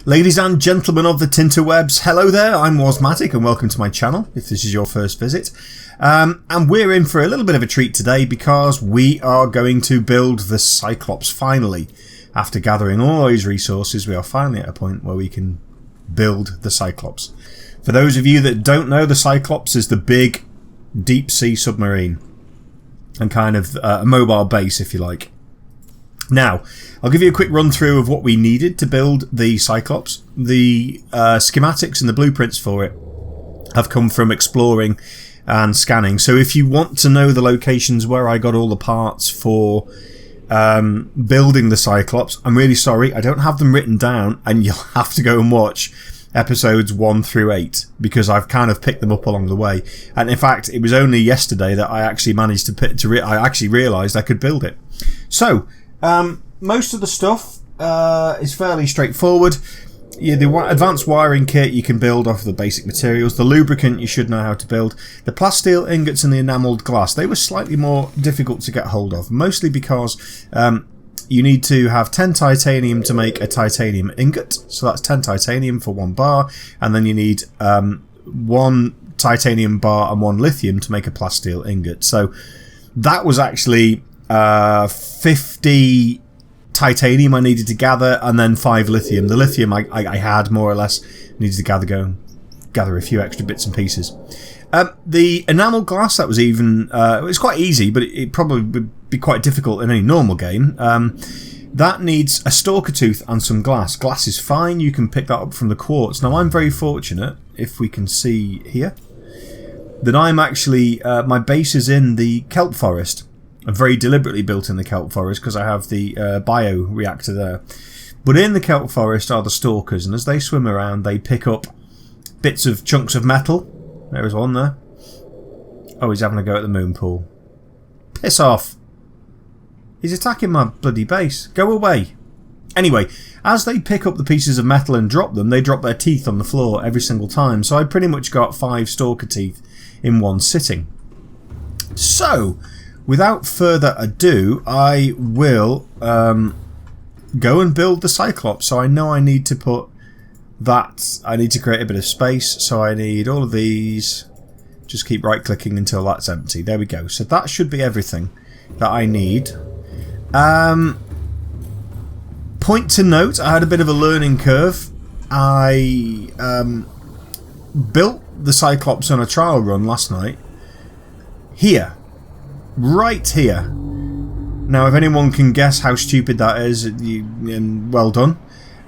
Ladies and gentlemen of the Tinterwebs, hello there, I'm Wasmatic and welcome to my channel if this is your first visit. And we're in for a little bit of a treat today because we are going to build the Cyclops finally. After gathering all those resources, we are finally at a point where we can build the Cyclops. For those of you that don't know, the Cyclops is the big deep sea submarine and kind of a mobile base, if you like. Now, I'll give you a quick run through of what we needed to build the Cyclops. The schematics and the blueprints for it have come from exploring and scanning. So if you want to know the locations where I got all the parts for building the Cyclops, I'm really sorry, I don't have them written down, and you'll have to go and watch episodes 1 through 8 because I've kind of picked them up along the way. And in fact, it was only yesterday that I actually managed to I actually realised I could build it. So most of the stuff is fairly straightforward. The advanced wiring kit you can build off the basic materials. The lubricant you should know how to build. The plasteel ingots and the enamelled glass, they were slightly more difficult to get hold of, mostly because you need to have 10 titanium to make a titanium ingot, so that's 10 titanium for 1 bar, and then you need 1 titanium bar and 1 lithium to make a plasteel ingot. So that was actually 50 titanium I needed to gather, and then 5 lithium. The lithium I had more or less needed to gather a few extra bits and pieces. The enamel glass, that was even it was quite easy, but it probably would be quite difficult in any normal game. That needs a stalker tooth and some glass. Glass is fine, you can pick that up from the quartz. Now I'm very fortunate, if we can see here, that I'm actually my base is in the kelp forest. I'm very deliberately built in the kelp forest because I have the bioreactor there. But in the kelp forest are the stalkers, and as they swim around they pick up bits of chunks of metal. There's one there. Oh, he's having a go at the moon pool. Piss off. He's attacking my bloody base. Go away. Anyway, as they pick up the pieces of metal and drop them, they drop their teeth on the floor every single time. So I pretty much got 5 stalker teeth in one sitting. So, without further ado, I will go and build the Cyclops. So I know I need to put that. I need to create a bit of space. So I need all of these. Just keep right clicking until that's empty. There we go. So that should be everything that I need. Point to note, I had a bit of a learning curve. I built the Cyclops on a trial run last night. Here. Right here. Now, if anyone can guess how stupid that is, well done.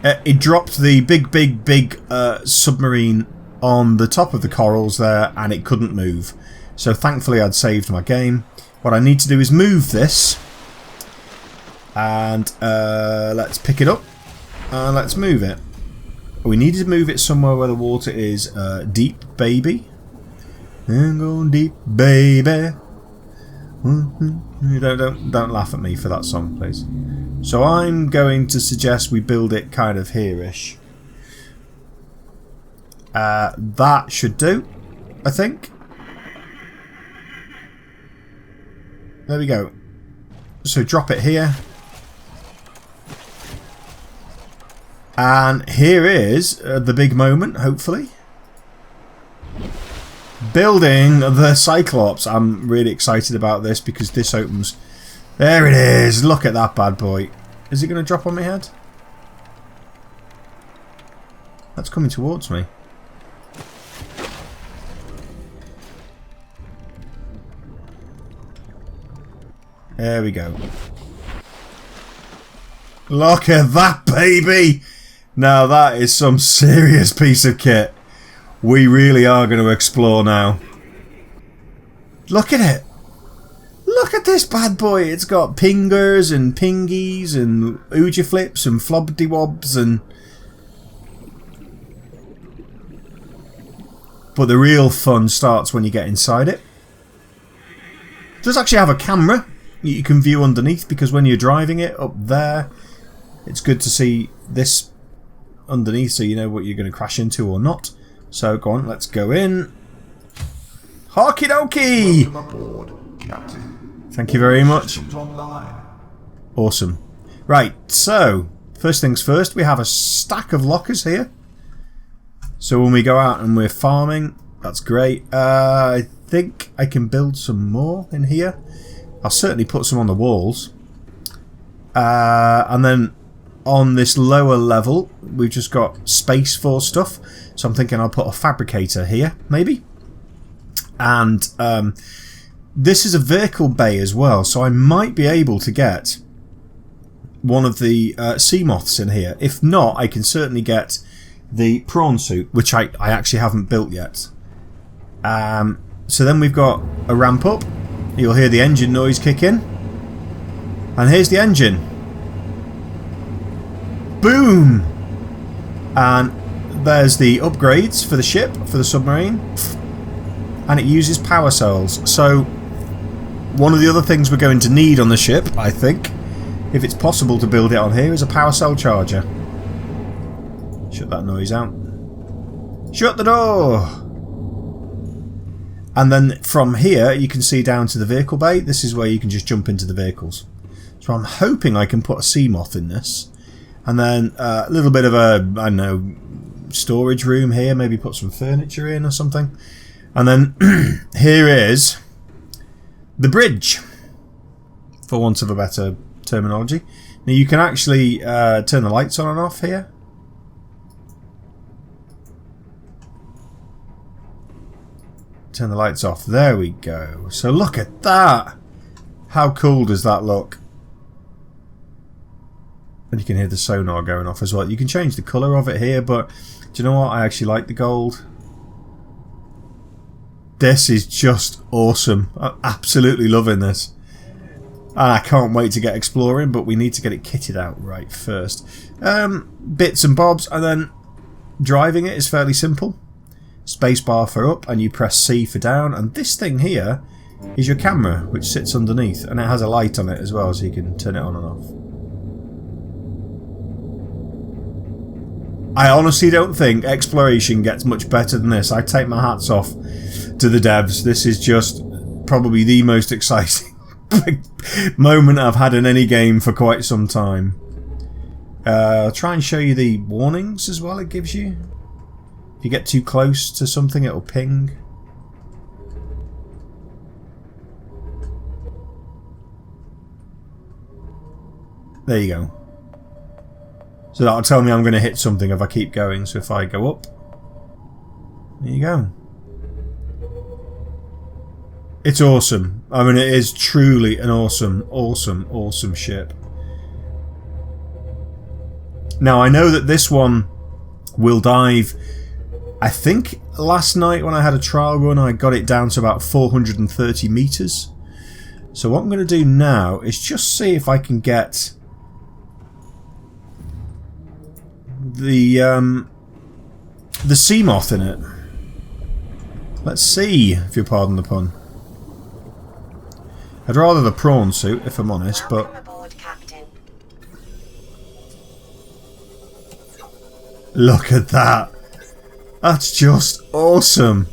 It dropped the big submarine on the top of the corals there, and it couldn't move. So thankfully I'd saved my game. What I need to do is move this, and let's pick it up and let's move it. We needed to move it somewhere where the water is deep, baby. And go deep, baby. Don't laugh at me for that song, please. So I'm going to suggest we build it kind of here-ish. That should do, I think. There we go. So drop it here. And here is the big moment, hopefully. Building the Cyclops. I'm really excited about this because this opens. There it is. Look at that bad boy. Is it going to drop on my head? That's coming towards me. There we go. Look at that, baby! Now that is some serious piece of kit. We really are going to explore now. Look at it! Look at this bad boy! It's got pingers and pingies and ooja flips and flobdy-wobs and... But the real fun starts when you get inside it. It does actually have a camera you can view underneath, because when you're driving it up there, it's good to see this underneath so you know what you're going to crash into or not. So go on, let's go in. Okie dokie! Welcome aboard, Captain. Thank you very much. Systems online. Awesome. Right, so First things first, we have a stack of lockers here. So when we go out and we're farming, that's great. I think I can build some more in here. I'll certainly put some on the walls. And then on this lower level, we've just got space for stuff. So I'm thinking I'll put a fabricator here, maybe. And this is a vehicle bay as well, so I might be able to get one of the sea moths in here. If not, I can certainly get the prawn suit, which I actually haven't built yet. So then we've got a ramp up. You'll hear the engine noise kick in. And here's the engine. Boom! And there's the upgrades for the ship, for the submarine. And it uses power cells. So one of the other things we're going to need on the ship, I think, if it's possible to build it on here, is a power cell charger. Shut that noise out. Shut the door! And then from here you can see down to the vehicle bay. This is where you can just jump into the vehicles. So I'm hoping I can put a sea moth in this. And then a little bit of a, I don't know, storage room here. Maybe put some furniture in or something. And then here is the bridge, for want of a better terminology. Now you can actually turn the lights on and off here. Turn the lights off. There we go. So look at that. How cool does that look? And you can hear the sonar going off as well. You can change the colour of it here, but do you know what? I actually like the gold. This is just awesome. I'm absolutely loving this. And I can't wait to get exploring, but we need to get it kitted out right first. Bits and bobs, and then driving it is fairly simple. Spacebar for up, and you press C for down. And this thing here is your camera, which sits underneath, and it has a light on it as well, so you can turn it on and off. I honestly don't think exploration gets much better than this. I take my hats off to the devs. This is just probably the most exciting moment I've had in any game for quite some time. I'll try and show you the warnings as well it gives you. If you get too close to something, it'll ping. There you go. So that'll tell me I'm going to hit something if I keep going. So if I go up, there you go. It's awesome. I mean, it is truly an awesome, awesome, awesome ship. Now, I know that this one will dive. I think last night when I had a trial run, I got it down to about 430 meters. So what I'm going to do now is just see if I can get the sea moth in it. Let's see, if you pardon the pun. I'd rather the prawn suit, if I'm honest, but look at that. That's just awesome.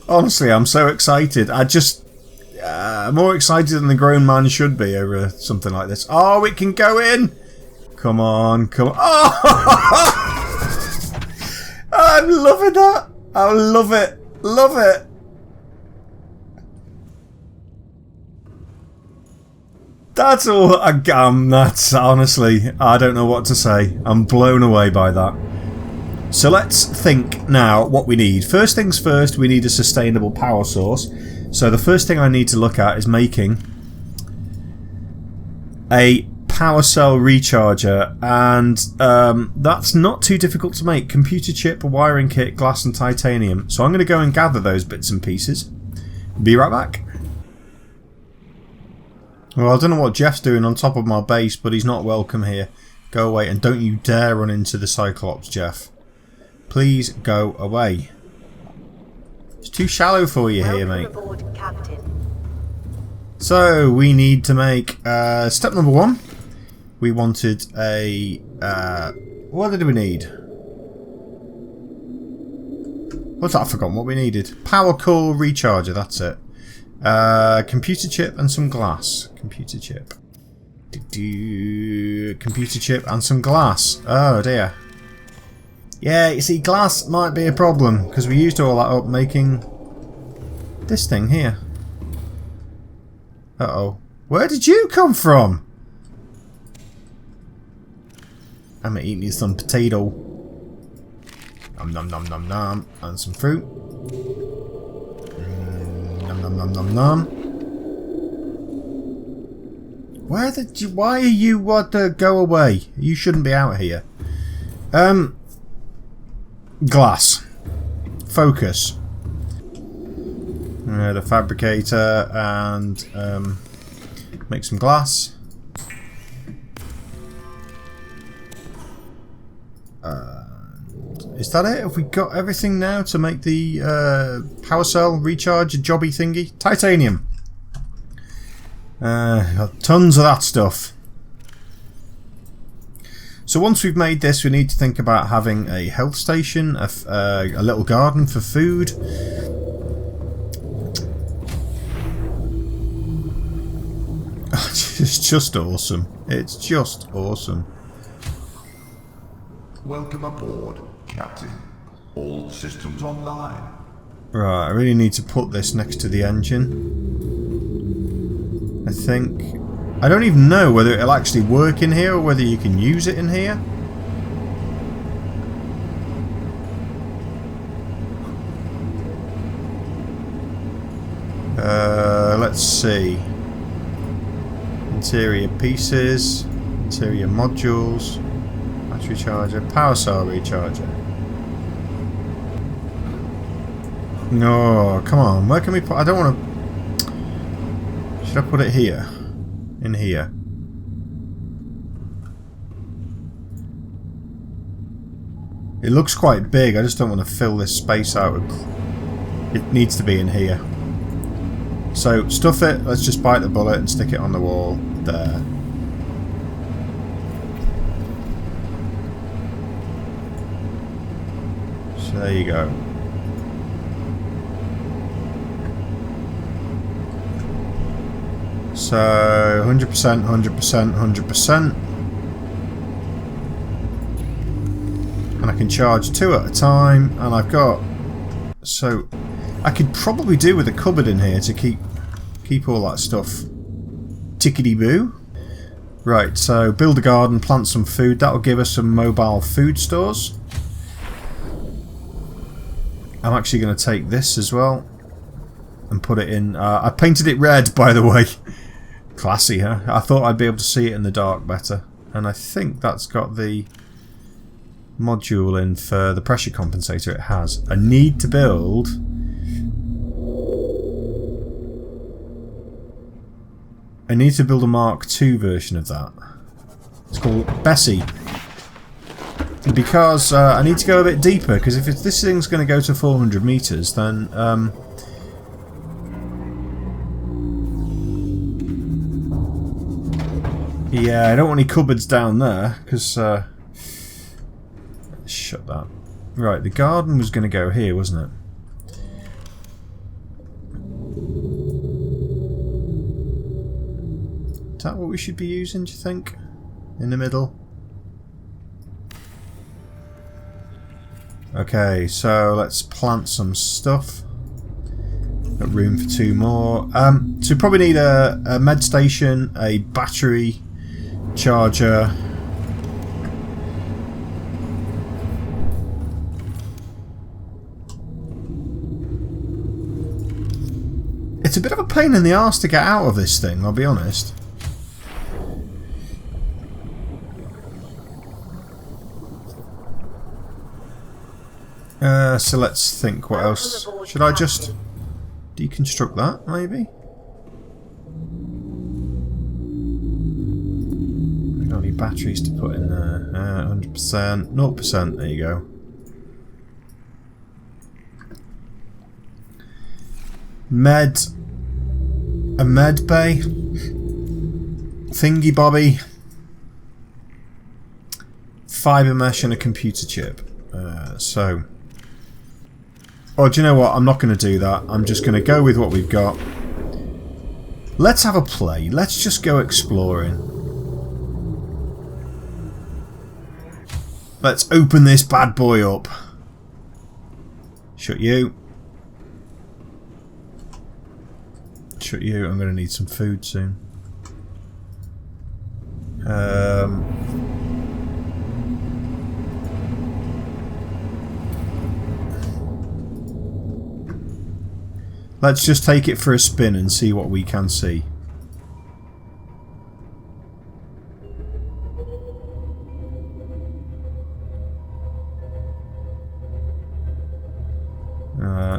Honestly, I'm so excited. More excited than the grown man should be over something like this. Oh, it can go in. Come on, come on. Oh! I'm loving that. I love it. Love it. That's all. That's honestly, I don't know what to say. I'm blown away by that. So let's think now what we need. First things first, we need a sustainable power source. So the first thing I need to look at is making a power cell recharger, and that's not too difficult to make. Computer chip, a wiring kit, glass and titanium. So I'm going to go and gather those bits and pieces. Be right back. Well, I don't know what Jeff's doing on top of my base, but he's not welcome here. Go away, and don't you dare run into the Cyclops, Jeff. Please go away. It's too shallow for you here, mate. So we need to make step number 1. We wanted a what did we need? What's that? I've forgotten what we needed. Power core recharger, that's it. Computer chip and some glass. Computer chip. Computer chip and some glass. Oh dear. Yeah, you see, glass might be a problem because we used all that up making this thing here. Uh-oh. Where did you come from? I'm eating some potato. Nom nom nom nom nom. And some fruit. Nom nom nom nom nom. Why are you what go away? You shouldn't be out here. Glass. Focus. The fabricator and make some glass. Is that it? Have we got everything now to make the power cell recharge jobby thingy? Titanium. Got tons of that stuff. So once we've made this, we need to think about having a health station, a little garden for food. It's just awesome. It's just awesome. Welcome aboard, Captain. All systems online. Right, I really need to put this next to the engine. I think... I don't even know whether it'll actually work in here or whether you can use it in here. Let's see. Interior pieces, interior modules, battery charger, power cell recharger. No, come on, where can we put... I don't want to... Should I put it here? In here. It looks quite big, I just don't want to fill this space out with... It needs to be in here. So, stuff it, let's just bite the bullet and stick it on the wall. There. So there you go. So 100%, 100%, 100%. And I can charge 2 at a time, and I've got... So I could probably do with a cupboard in here to keep all that stuff tickety-boo. Right, so build a garden, plant some food. That'll give us some mobile food stores. I'm actually going to take this as well and put it in. I painted it red, by the way. Classy, huh? I thought I'd be able to see it in the dark better. And I think that's got the module in for the pressure compensator. It has. I need to build... I need to build a Mark II version of that. It's called Bessie. Because I need to go a bit deeper, because if this thing's going to go to 400 meters, then... yeah, I don't want any cupboards down there, because... shut that. Right, the garden was going to go here, wasn't it? Is that what we should be using, do you think? In the middle? Okay, so let's plant some stuff. Got room for 2 more. So we probably need a med station, a battery charger. It's a bit of a pain in the arse to get out of this thing, I'll be honest. So let's think, what else? Should I just deconstruct that, maybe? We don't need batteries to put in there. 100%, 0%, there you go. A med bay. Thingy bobby. Fibre mesh and a computer chip. So... Oh, do you know what? I'm not going to do that. I'm just going to go with what we've got. Let's have a play. Let's just go exploring. Let's open this bad boy up. Shut you. Shut you. I'm going to need some food soon. Let's just take it for a spin and see what we can see.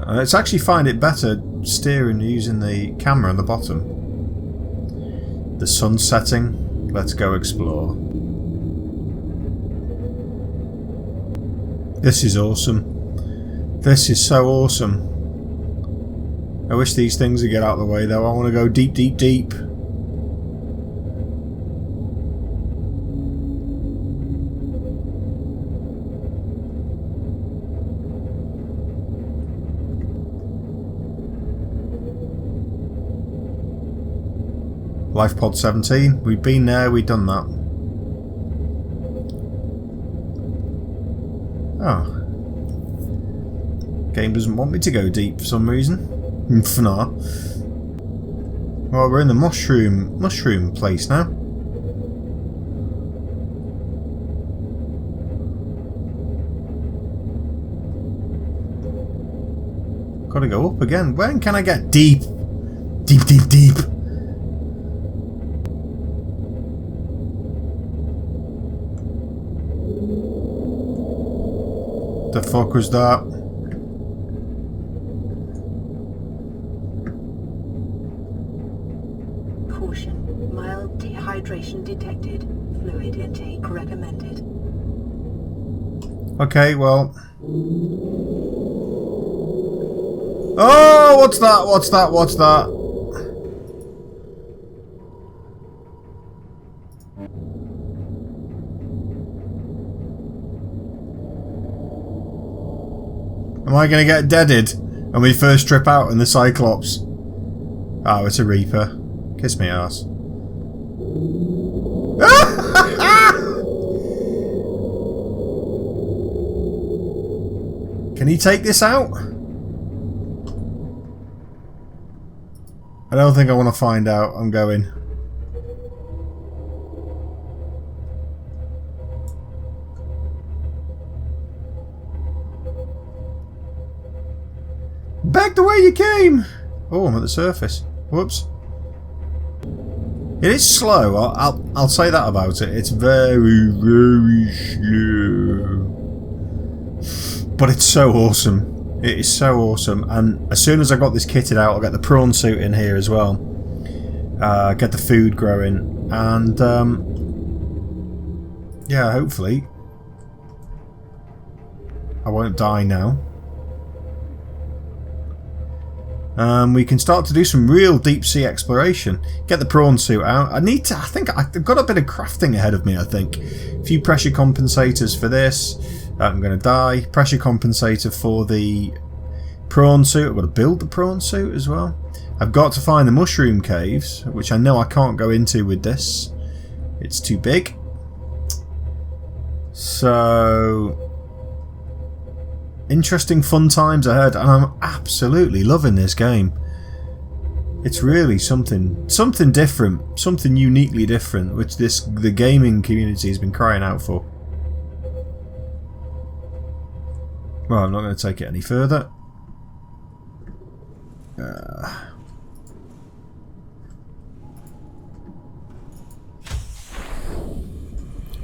Let's actually find it better steering using the camera on the bottom. The sun's setting. Let's go explore. This is awesome. This is so awesome. I wish these things would get out of the way though. I want to go deep, deep, deep. Life pod 17. We've been there, we've done that. Oh. Game doesn't want me to go deep for some reason. For now. Well, we're in the mushroom place now. Gotta go up again. When can I get deep? Deep, deep, deep. The fuck was that? Caution. Mild dehydration detected. Fluid intake recommended. Okay, well. Oh, what's that? What's that? What's that? Am I going to get deaded when we first trip out in the Cyclops? Oh, it's a Reaper. Kiss me ass. Can he take this out? I don't think I want to find out. I'm going. Back the way you came! Oh, I'm at the surface. Whoops. It is slow. I'll say that about it. It's very, very slow. But it's so awesome. It is so awesome. And as soon as I got this kitted out, I'll get the prawn suit in here as well. Get the food growing. And, yeah, hopefully I won't die now. We can start to do some real deep sea exploration. Get the prawn suit out. I think I've got a bit of crafting ahead of me, I think. A few pressure compensators for this. I'm going to die. Pressure compensator for the prawn suit. I've got to build the prawn suit as well. I've got to find the mushroom caves, which I know I can't go into with this. It's too big. So... interesting fun times ahead, and I'm absolutely loving this game. It's really something different, something uniquely different, which the gaming community has been crying out for. Well, I'm not going to take it any further.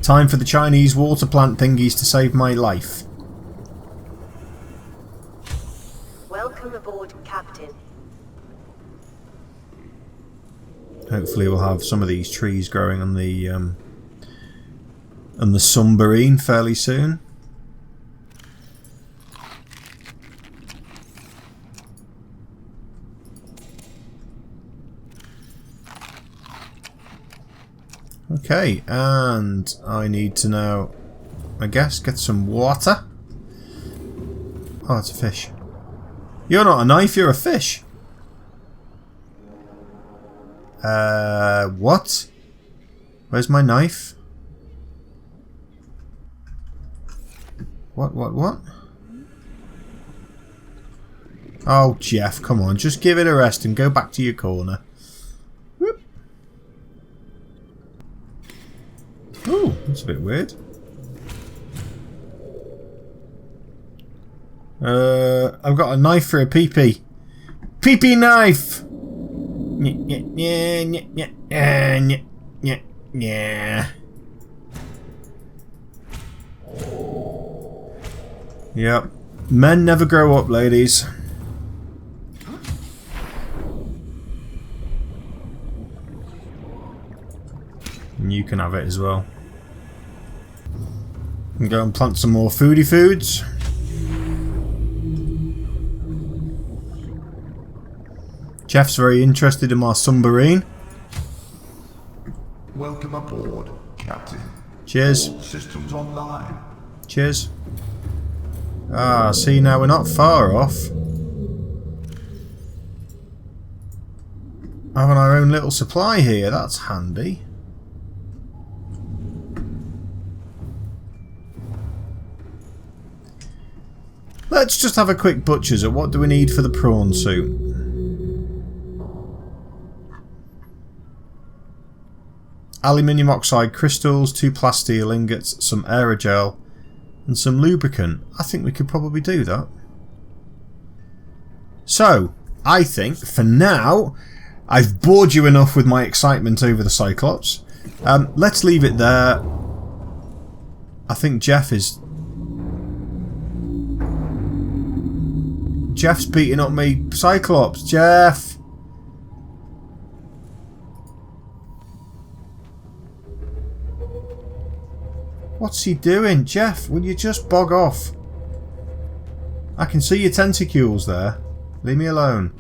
Time for the Chinese water plant thingies to save my life. Welcome aboard, Captain. Hopefully we'll have some of these trees growing on the submarine fairly soon. Okay, and I need to now, I guess, get some water. Oh, it's a fish. You're not a knife, you're a fish. What? Where's my knife? What? Oh, Jeff, come on. Just give it a rest and go back to your corner. Whoop. Ooh, that's a bit weird. I've got a knife for a pee-pee. Pee-pee knife! Yeah. Yep. Men never grow up, ladies. And you can have it as well. And go and plant some more foodie foods. Jeff's very interested in my submarine. Welcome aboard, Captain. Cheers. All systems online. Cheers. Ah, see, now we're not far off. Having our own little supply here, that's handy. Let's just have a quick butcher's at what do we need for the prawn suit. Aluminium oxide crystals, 2 plasteel ingots, some aerogel and some lubricant. I think we could probably do that. So, I think for now I've bored you enough with my excitement over the Cyclops. Let's leave it there. I think Jeff's beating up me. Cyclops, Jeff! What's he doing? Jeff, will you just bog off? I can see your tentacles there. Leave me alone.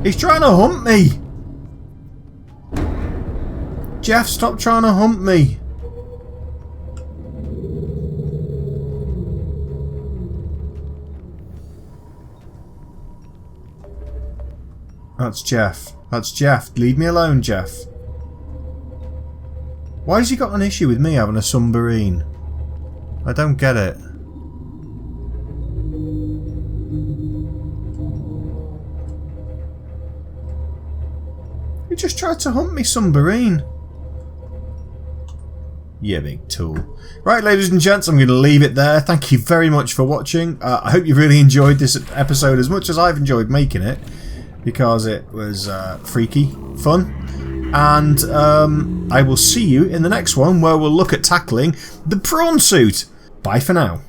He's trying to hump me! Jeff, stop trying to hump me! That's Jeff. That's Jeff. Leave me alone, Jeff. Why has he got an issue with me having a submarine? I don't get it. He just tried to hunt me submarine. Yeah, big tool. Right, ladies and gents, I'm going to leave it there. Thank you very much for watching. I hope you really enjoyed this episode as much as I've enjoyed making it, because it was freaky, fun. And I will see you in the next one where we'll look at tackling the prawn suit. Bye for now.